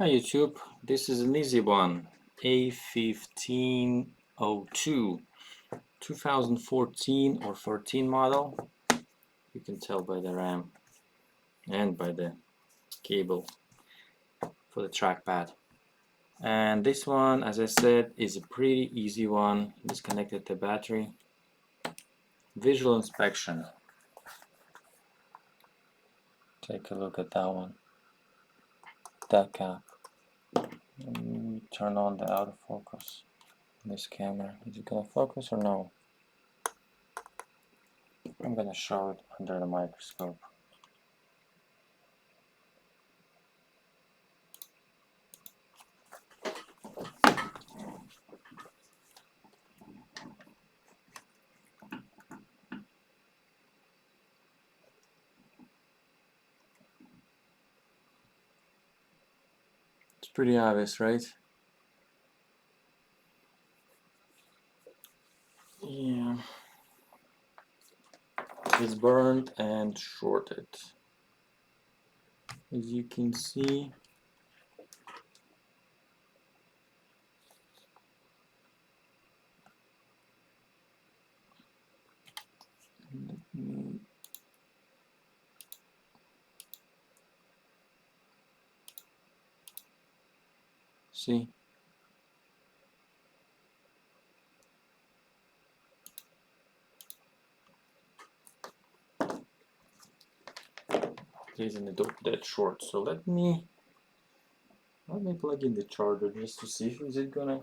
Hi YouTube, this is an easy one, A1502, 2014 or 14 model. You can tell by the RAM and by the cable for the trackpad. And this one, as I said, is a pretty easy one. Disconnected the battery. Visual inspection. Take a look at that one. That cap. Turn on the autofocus. This camera. Is it gonna focus or no? I'm gonna show it under the microscope. It's pretty obvious, right? Yeah. It's burned and shorted. As you can see, let me see. Isn't it that short? So let me plug in the charger just to see. Is it gonna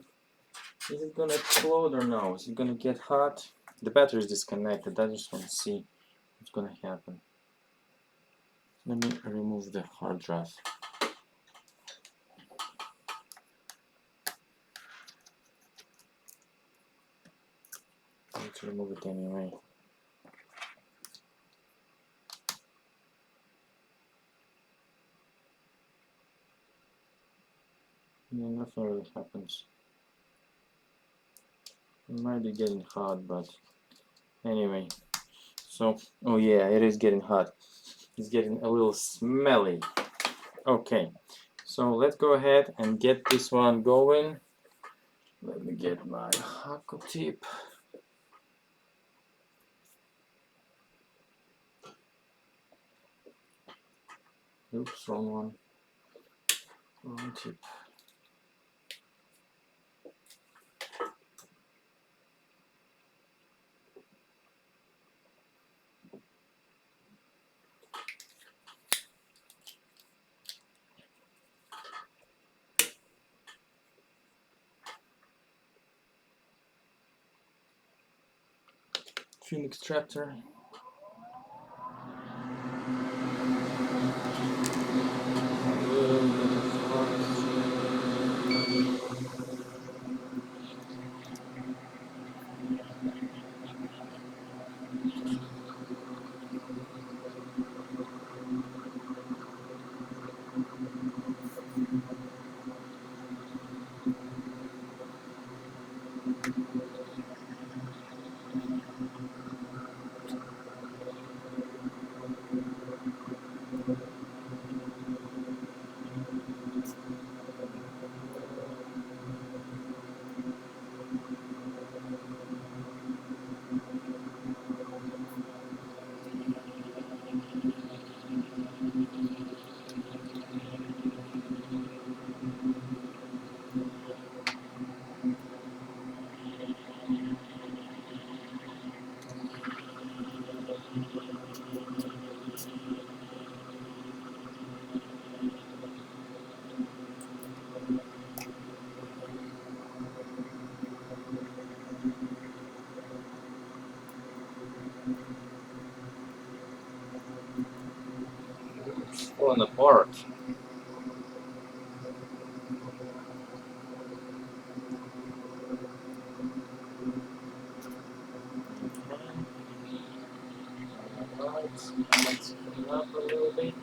explode or no? Is it gonna get hot? The battery is disconnected. I just want to see what's gonna happen. Let me remove the hard drive. I need to remove it anyway. Yeah, nothing really happens. It might be getting hot, but anyway. So, oh yeah, it is getting hot. It's getting a little smelly. Okay, so let's go ahead and get this one going. Let me get my hackle tip. Oops, wrong one. Wrong tip. Film extractor. It's falling apart. Alright, let's clean up a little bit.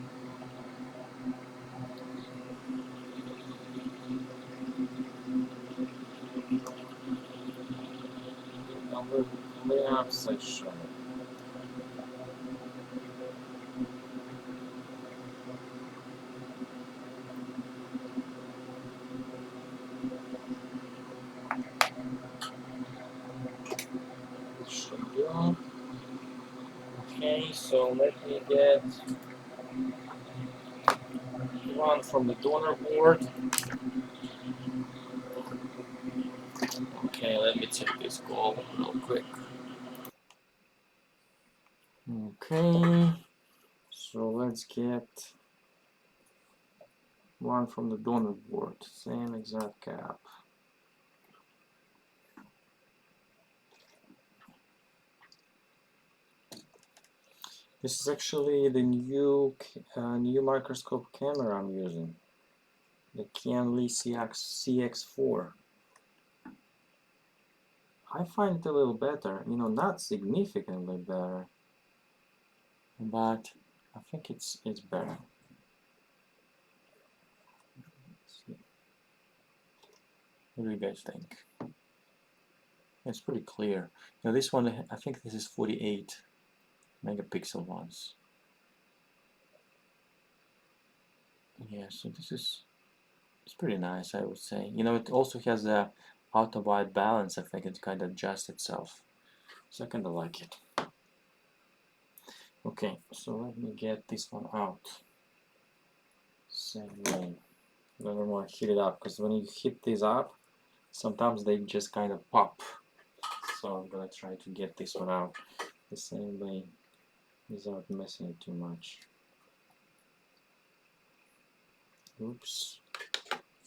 Our cleanup session. So let me get one from the donor board. Okay, let me check this call real quick. Okay, so let's get one from the donor board, same exact cap. This is actually the new microscope camera I'm using, the Qianli CX4. I find it a little better, you know, not significantly better, but I think it's better. What do you guys think? It's pretty clear. Now this one, I think this is 48 megapixel ones. Yeah, so this is, it's pretty nice, I would say. You know, it also has a auto white balance. I think it kind of adjusts itself. So I kind of like it. Okay, so let me get this one out. Same way. I don't want to heat it up because when you heat these up, sometimes they just kind of pop. So I'm gonna try to get this one out the same way without messing it too much. Oops.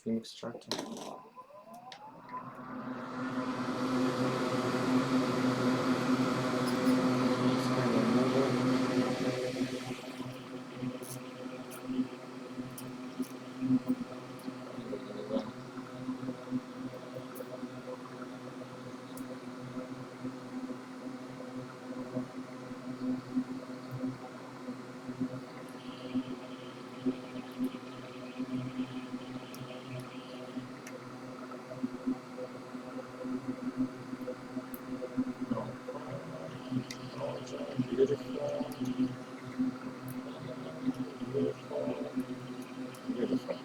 Film extractor. Beautiful. Beautiful. Beautiful.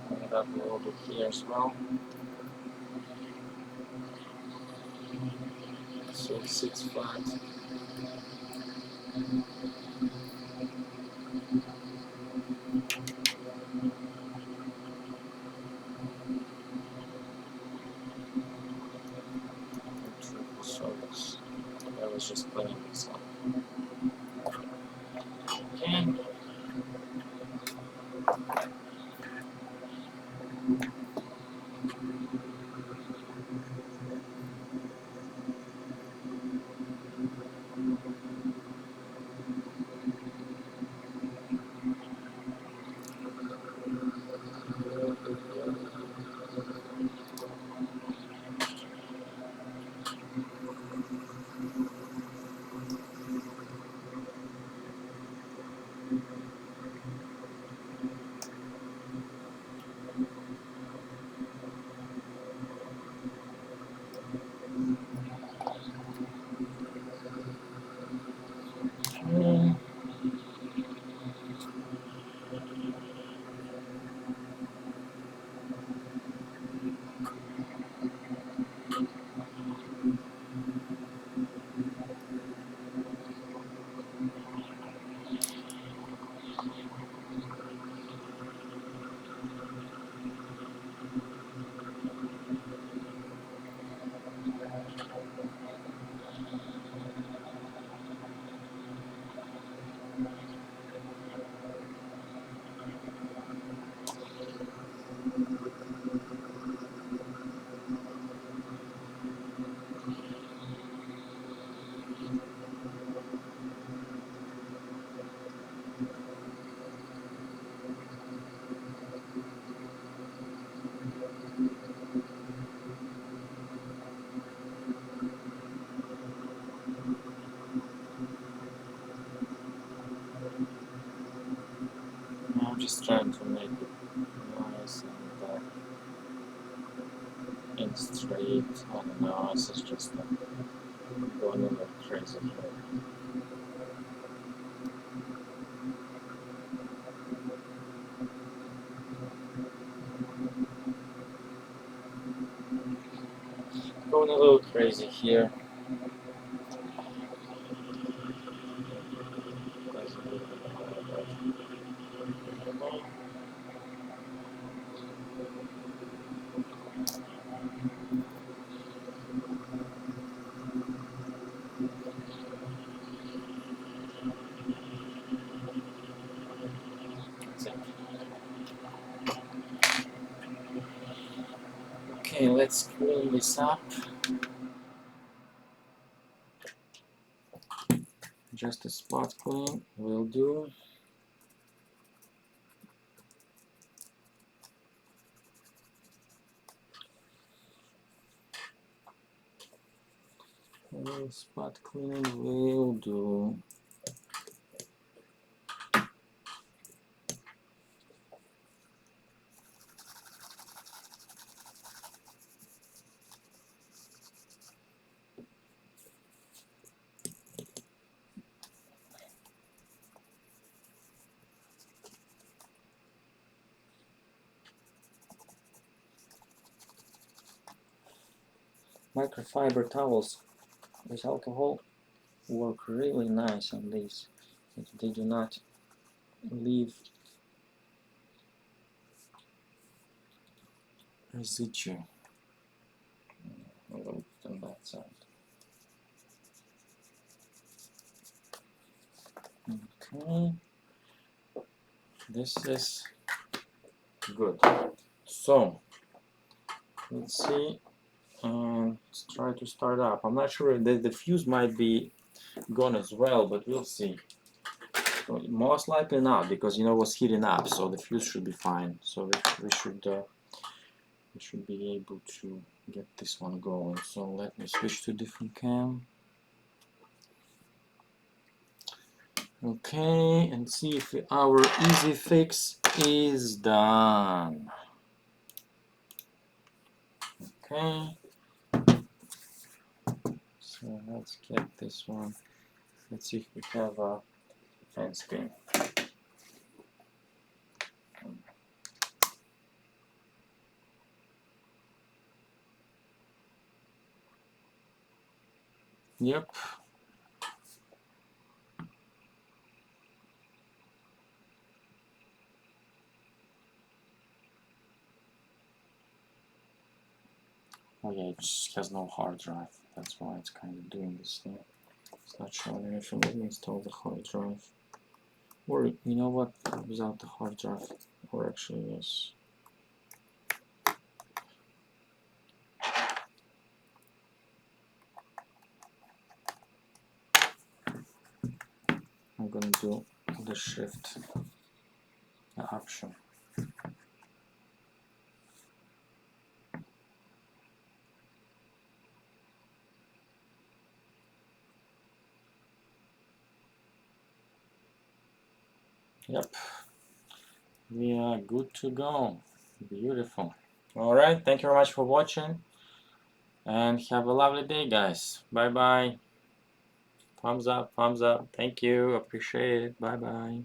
Bring it up a little bit here as well. So it sits flat. So I was just playing this up. Okay. I'm just trying to make it nice and straight. I don't know, this is just going a little crazy here. Going a little crazy here. Okay, let's clean this up. Just a spot clean will do. A spot clean will do. Microfiber towels with alcohol work really nice on these. They do not leave residue. A little bit on that side. Okay, this is good. So let's see, and let's try to start up. I'm not sure if the fuse might be gone as well, but we'll see. So most likely not, because it was heating up, so the fuse should be fine. So we should be able to get this one going. So let me switch to different cam. Okay, and see if our easy fix is done. Okay, so let's get this one. Let's see if we have a fan spin. Yep. Oh yeah, it just has no hard drive. That's why it's kind of doing this thing. It's not showing anything. Let me install the hard drive. Or, you know what, without the hard drive. Or actually, yes. I'm gonna do the shift option. Yep, we are good to go. Beautiful. Alright, thank you very much for watching, and have a lovely day, guys. Bye bye. Thumbs up, thank you, appreciate it. Bye bye.